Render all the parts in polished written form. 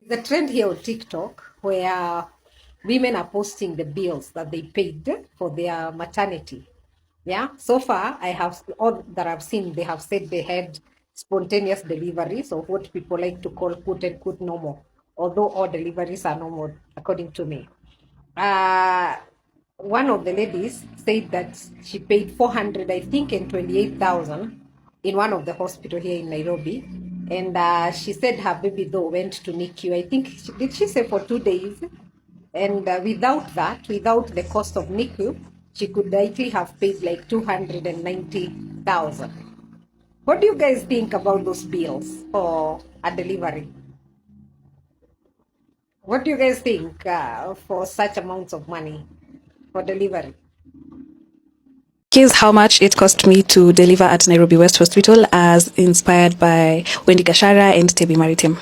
The trend here on TikTok where women are posting the bills that they paid for their maternity. Yeah, so far I have all that I've seen, they have said they had spontaneous deliveries of what people like to call quote unquote normal, although all deliveries are normal according to me. Uh, one of the ladies said that she paid 400, I think, and 28,000 in one of the hospital here in Nairobi. And she said her baby though went to NICU. I think did she say for 2 days? And without that, without the cost of NICU, she could likely have paid like 290,000. What do you guys think about those bills for a delivery? What do you guys think for such amounts of money for delivery? Here's how much it cost me to deliver at Nairobi West Hospital as inspired by Wendy Gashara and Tebi Maritim.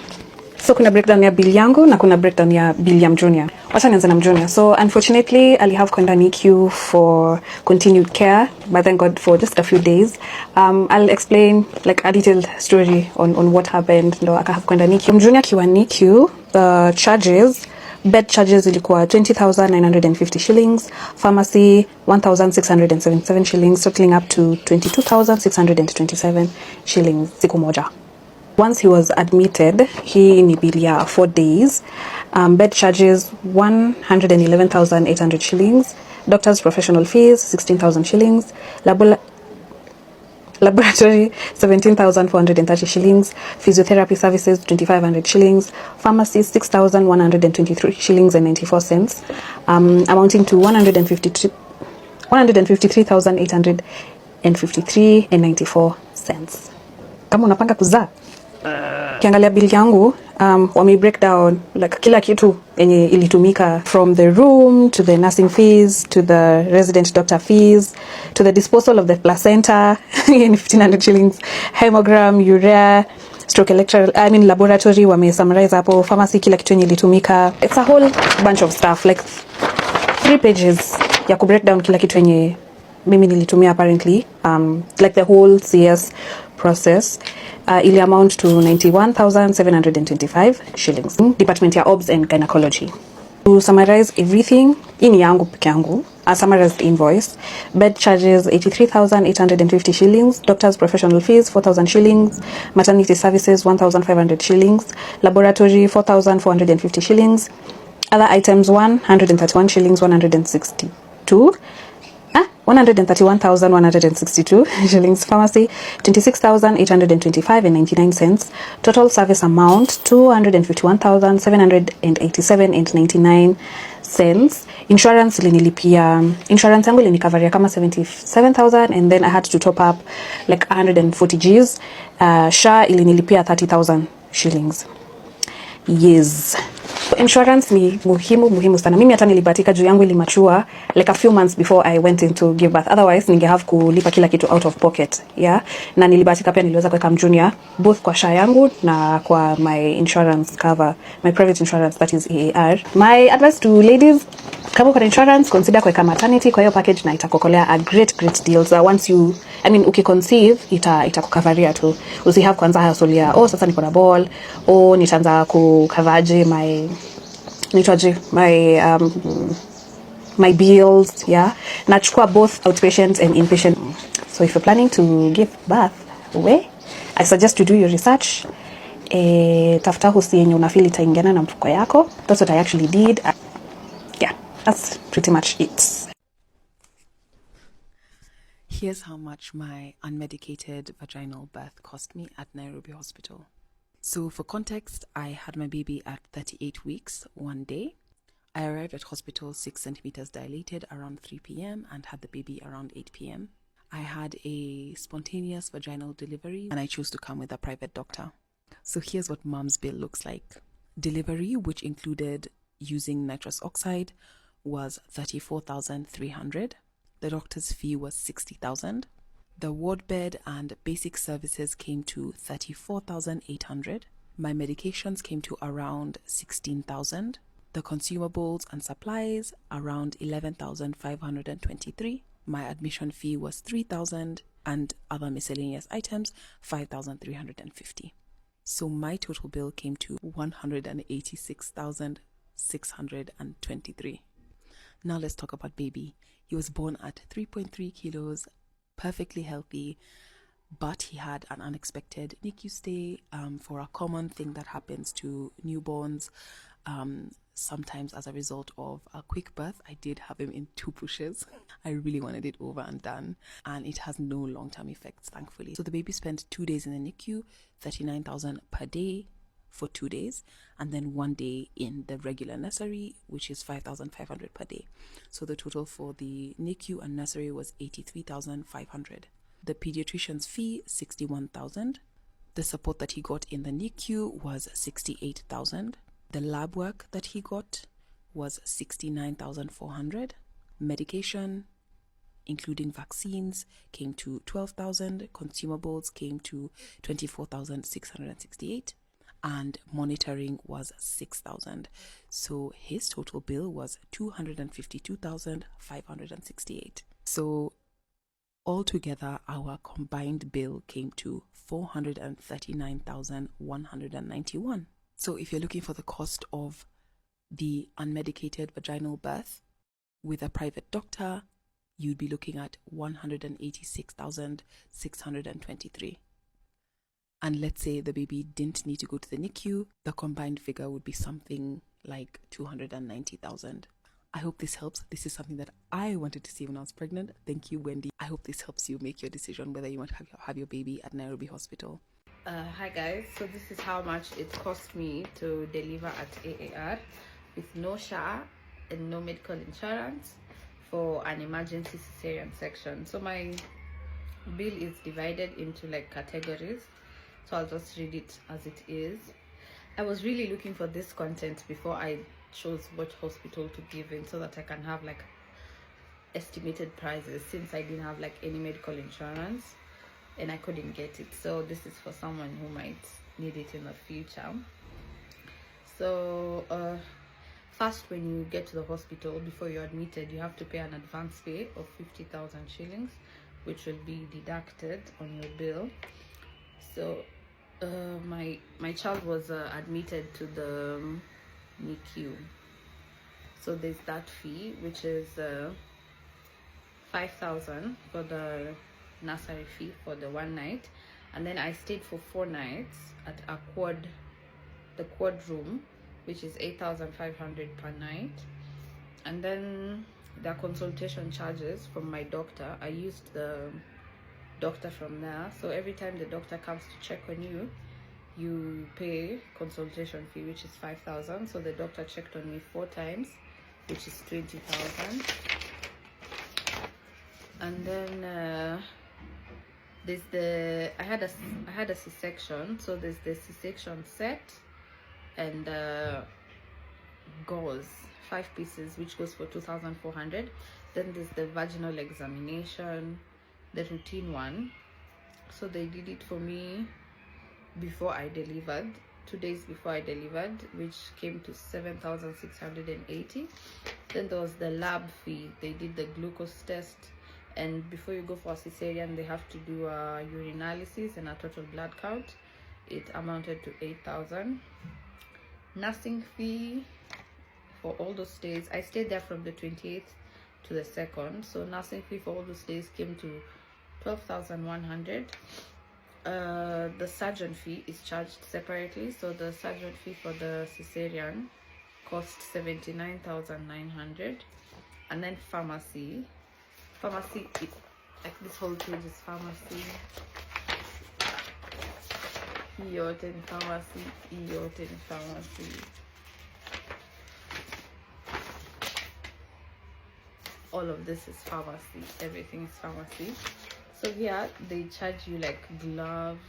So kuna breakdown ya bill yangu na kuna breakdown ya bill ya Mjunior. Wacha nianze na Mjunior. So unfortunately alihave kwenda NICU for continued care, but thank God for just a few days. I'll explain like a detailed story on what happened. Ndo akahave kwenda NICU. Mjunior kiwa NICU, the charges, bed charges ilikuwa 20,950 shillings, pharmacy 1,677 shillings, totaling up to 22,627 shillings siku moja. Once he was admitted, he ni bill ya 4 days. Bed charges 111,800 shillings, doctor's professional fees 16,000 shillings, laboratory 17,430 shillings, physiotherapy services 2,500 shillings, pharmacy 6,123 shillings and 94 cents, amounting to 153,853 and 94 cents. Kama unapanga kuzaa, kiangalia bill yangu, wame break down like kila kitu yenye ilitumika, from the room to the nursing fees to the resident doctor fees to the disposal of the placenta in 1,500 shillings, hemogram, urea, stroke laboratory wame summarize hapo, pharmacy kila kitu yenye ilitumika. It's a whole bunch of stuff, like 3 pages ya ku break down kila kitu yenye mimi nilitumia apparently, like the whole CS process. Ili amount to 91,725 shillings. Department ya Obs and Gynecology. To summarize everything, ini yangu peke yangu, a summarized invoice. Bed charges 83,850 shillings, doctor's professional fees 4,000 shillings, maternity services 1,500 shillings, laboratory 4,450 shillings, other items 131 shillings 131,162 shillings, pharmacy 26,825 and 99 cents, total service amount 251,787 and 99 cents. Insurance ilinilipia, insurance yangu ilinikaveria kama 77,000, and then I had to top up like 140 Gs. SHA ilinilipia 30,000 shillings. Yes. Insurance ni muhimu sana. Mimi hata nilibatika juu yangu ilimachua like a few months before I went into give birth. Otherwise ninge have kulipa kila kitu out of pocket. Yeah. Na nilibatika pia niliweza kuweka Mjunior both kwa SHA yangu na kwa my insurance cover, my private insurance, that is EAR. My advice to ladies, kama uko na insurance, consider kuweka maternity kwa hiyo package na itakukolea a great deals. Once you, I mean, ukiconceive itakucoveria tu. Usihave kwanza hustle ya sasa niko na ball, nitaanza kukavaje my bills, yeah. Nachukua both outpatient and inpatient. So if you're planning to give birth, I suggest you do your research. Tafuta hosi yenye unafeel itaingiana na mfuko yako. That's what I actually did. Yeah, that's pretty much it. Here's how much my unmedicated vaginal birth cost me at Nairobi Hospital. So for context, I had my baby at 38 weeks, 1 day. I arrived at hospital 6 centimeters dilated around 3 p.m. and had the baby around 8 p.m. I had a spontaneous vaginal delivery and I chose to come with a private doctor. So here's what mom's bill looks like. Delivery, which included using nitrous oxide, was 34,300. The doctor's fee was 60,000. The ward bed and basic services came to 34,800. My medications came to around 16,000. The consumables and supplies around 11,523. My admission fee was 3,000 and other miscellaneous items 5,350. So my total bill came to 186,623. Now let's talk about baby. He was born at 3.3 kilos, perfectly healthy, but he had an unexpected NICU stay for a common thing that happens to newborns. Sometimes as a result of a quick birth. I did have him in 2 pushes. I really wanted it over and done, and it has no long-term effects, thankfully. So the baby spent 2 days in the NICU, 39,000 per day for 2 days, and then 1 day in the regular nursery, which is 5,500 per day. So the total for the NICU and nursery was 83,500. The pediatrician's fee, 61,000. The support that he got in the NICU was 68,000. The lab work that he got was 69,400. Medication, including vaccines, came to 12,000. Consumables came to 24,668. And monitoring was 6,000. So his total bill was 252,568. So altogether, our combined bill came to 439,191. So if you're looking for the cost of the unmedicated vaginal birth with a private doctor, you'd be looking at 186,623. And let's say the baby didn't need to go to the NICU, the combined figure would be something like 290,000. I hope this helps. This is something that I wanted to see when I was pregnant. Thank you, Wendy. I hope this helps you make your decision whether you want to have your baby at Nairobi Hospital. Hi guys, so this is how much it cost me to deliver at AAR with no SHA and no medical insurance for an emergency cesarean section. So my bill is divided into like categories, so I'll just read it as it is. I was really looking for this content before I chose what hospital to give in, so that I can have like estimated prices, since I didn't have like any medical insurance and I couldn't get it. So this is for someone who might need it in the future. So first, when you get to the hospital, before you're admitted, you have to pay an advance fee of 50,000 shillings, which will be deducted on your bill. So my child was admitted to the NICU, so there's that fee, which is 5,000 for the nursery fee for the 1 night, and then I stayed for 4 nights at the quad room, which is 8,500 per night. And then the consultation charges from my doctor, I used the doctor from there. So every time the doctor comes to check on you, you pay consultation fee, which is 5,000. So the doctor checked on me 4 times, which is 20,000. And then there's I had a C-section, so there's the C-section set and gauze, 5 pieces, which goes for 2,400. Then there's the vaginal examination, the routine one. So they did it for me before I delivered, 2 days before I delivered, which came to 7,680. Then there was the lab fee. They did the glucose test, and before you go for a cesarean, they have to do a urinalysis and a total blood count. It amounted to 8,000. Nursing fee for all those days, I stayed there from the 28th to the 2nd, so nursing fee for all those days came to 12,100. The surgeon fee is charged separately, so the surgeon fee for the cesarean cost 79,900. And then pharmacy is like this whole page is pharmacy, Eoten pharmacy. All of this is pharmacy, everything is pharmacy. So here they charge you like gloves,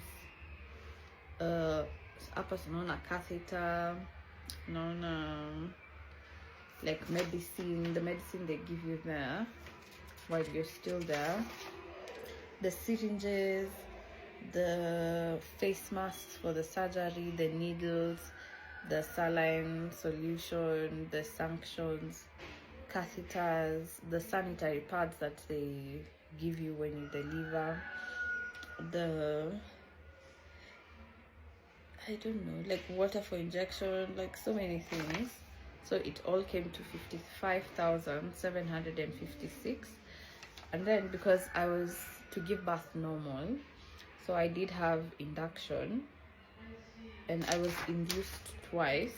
hapa tunaona catheter, tunaona like medicine, the medicine they give you there while you're still there, the syringes, the face masks for the surgery, the needles, the saline solution, the suctions, catheters, the sanitary pads that they give you when you deliver, the I don't know, like water for injection, like so many things. So it all came to 55,756. And then because I was to give birth normal, so I did have induction, and I was induced twice.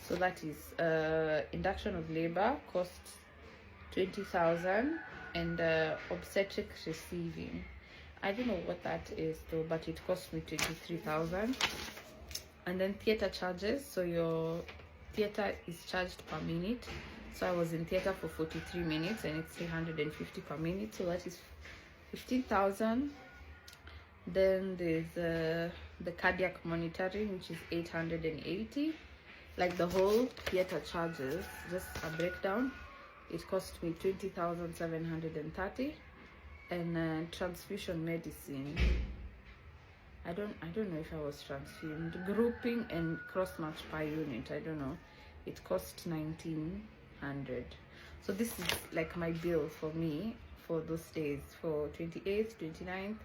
So that is induction of labor cost 20,000, and obstetric receiving, I don't know what that is though, but it cost me 23,000. And then theater charges, so your theater is charged per minute. So I was in theater for 43 minutes and it's 350 per minute, so that is 15,000. Then there's the cardiac monitoring, which is 880. Like the whole theater charges, just a breakdown, it cost me 20,730. And transfusion medicine, I don't know if I was transfumed. Grouping and cross match per unit, I don't know, it cost 1,900. So this is like my bill for me for those days, for 28th, 29th,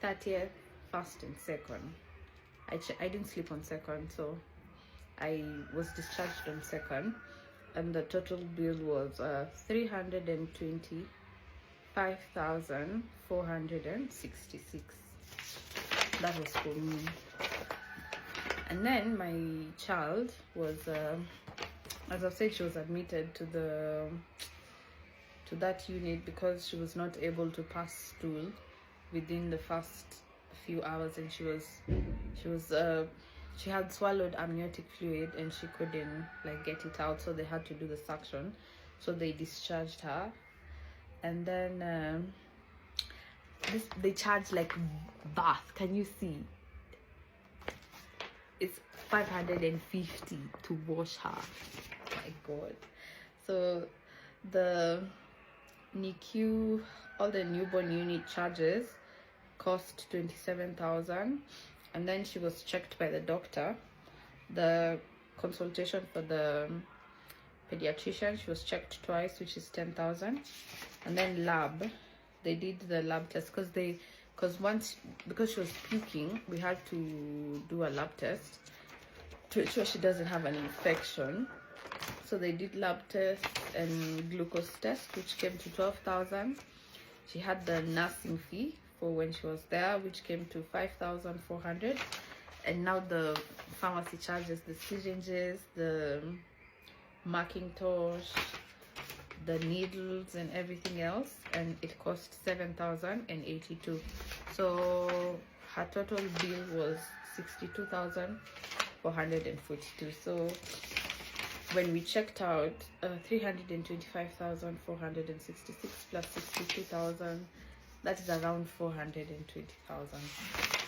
30th, 1st and 2nd. I didn't sleep on 2nd, so I was discharged on 2nd, and the total bill was 325,466. That was for me. And then my child was as I've said, she was admitted to that unit because she was not able to pass stool within the first few hours, and she had swallowed amniotic fluid and she couldn't like get it out, so they had to do the suction, so they discharged her. And then they charge like bath, can you see, it's 550 to wash her. My god. So the NICU, all the newborn unit charges cost 27,000, and then she was checked by the doctor. The consultation for the pediatrician, she was checked twice, which is 10,000. And then lab, they did the lab test because she was puking, we had to do a lab test to ensure she doesn't have an infection. So they did lab test and glucose test, which came to 12,000. She had the nursing fee for when she was there, which came to 5,400. And now the pharmacy charges the syringes, the Macintosh, the needles and everything else, and it cost 7,082. So her total bill was 62,442. So when we checked out 325,466 plus 62,000, that is around 420,000.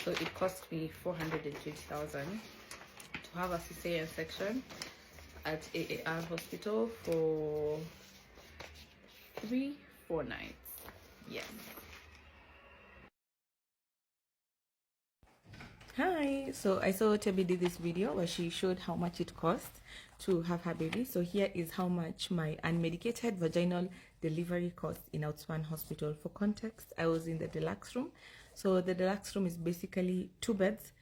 So it cost me 420,000 to have a cesarean section at AAR hospital for 3-4 nights. Yes. Hi, so I saw Tebi did this video where she showed how much it costs to have her baby. So here is how much my unmedicated vaginal delivery cost in Outspan Hospital. For context, I was in the deluxe room. So the deluxe room is basically 2 beds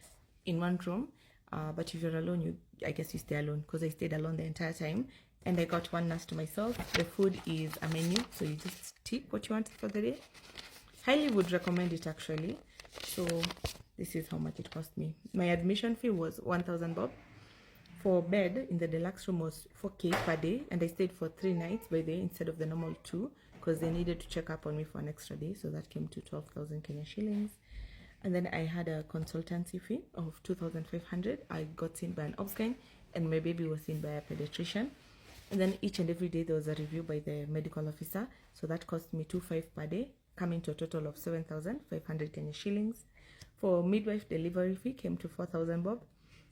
in 1 room, but if you're alone, I guess you stay alone, because I stayed alone the entire time. And I got 1 nurse to myself. The food is a menu, so you just tick what you want for the day. Highly would recommend it actually. So this is how much it cost me. My admission fee was 1,000 bob. For bed in the deluxe room was 4K per day, and I stayed for 3 nights by day instead of the normal 2, because they needed to check up on me for an extra day. So that came to 12,000 Kenya shillings. And then I had a consultancy fee of 2,500. I got seen by an obs-gyn, and my baby was seen by a pediatrician. And then each and every day there was a review by the medical officer. So that cost me 2,500 per day, coming to a total of 7,500 Kenya shillings. For midwife delivery fee came to 4,000 bob.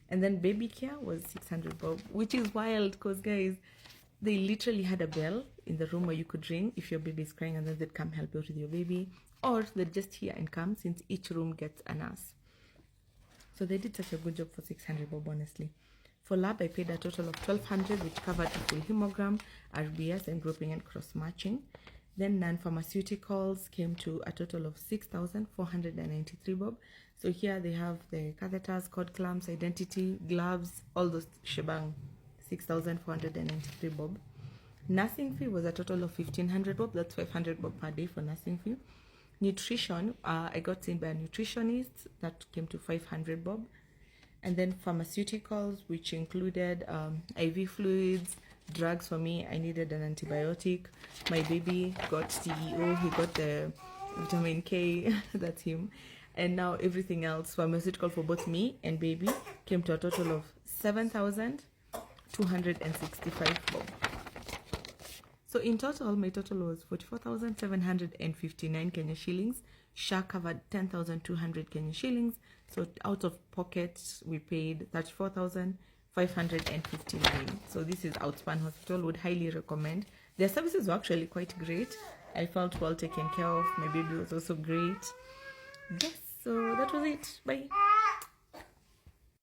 And then baby care was 600 bob, which is wild because, guys, they literally had a bell in the room where you could ring if your baby is crying, and then they'd come help you with your baby, or they'd just hear and come, since each room gets a nurse. So they did such a good job for 600 bob, honestly. For lab, I paid a total of 1,200, which covered a full hemogram, RBS, and grouping and cross-matching. Then non-pharmaceuticals came to a total of 6,493 bob. So here they have the catheters, cord clamps, identity, gloves, all those shebang, 6,493 bob. Nursing fee was a total of 1,500 bob. That's 500 bob per day for nursing fee. Nutrition, I got seen by a nutritionist. That came to 500 bob. And then pharmaceuticals, which included IV fluids, drugs for me. I needed an antibiotic. My baby got TEO. He got the vitamin K. That's him. And now everything else, pharmaceutical for both me and baby, came to a total of 7,265 bob. So in total, my total was 44,759 Kenya shillings. SHA covered 10,200 Kenya shillings. So out of pocket, we paid 34,559. So this is Outspan Hospital. Would highly recommend. Their services were actually quite great. I felt well taken care of. My baby was also great. Yes, so that was it. Bye.